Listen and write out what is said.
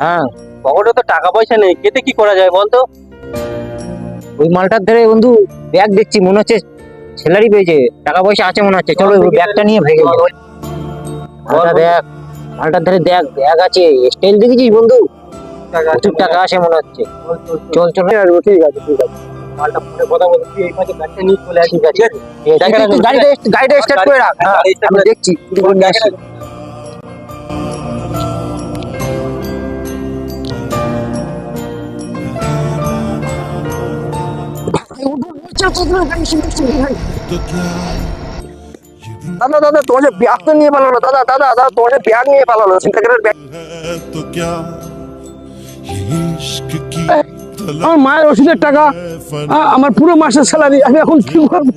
হ্যাঁ, পকেটে তো টাকা পয়সা নেই, কেটে কি করা যায় বলতো? ওই মালটার ধরে বন্ধু ব্যাগ দেখছি, মনে হচ্ছে স্যালারি পেয়েছে, টাকা পয়সা আছে মনে হচ্ছে। চলো ওই ব্যাগটা নিয়ে ভেগে যাই। মালটা দেখ, মালটার ধরে দেখ ব্যাগ আছে, স্টাইল দেখেছিস বন্ধু? প্রচুর টাকা আছে মনে হচ্ছে। চল চল। ঠিক আছে ঠিক আছে, মালটা ফোনে কথা বলছি, এই পাশে ব্যাগটা নিয়ে চলে আসি। ঠিক আছে, তুই গাড়িটা স্টার্ট করে রাখ, আমি দেখছি নিয়ে আসি। দাদা দাদা, তোমার ব্যাগটা নিয়ে পালালো, দাদা দাদা দাদা, তোমার ব্যাগ নিয়ে পালালো, চিন্তাকারের ব্যাগ। तो क्या ये इश्क की আমার মায়ের ওষুধের টাকা, আমার পুরো মাসের স্যালারি, আমি এখন কি করবো?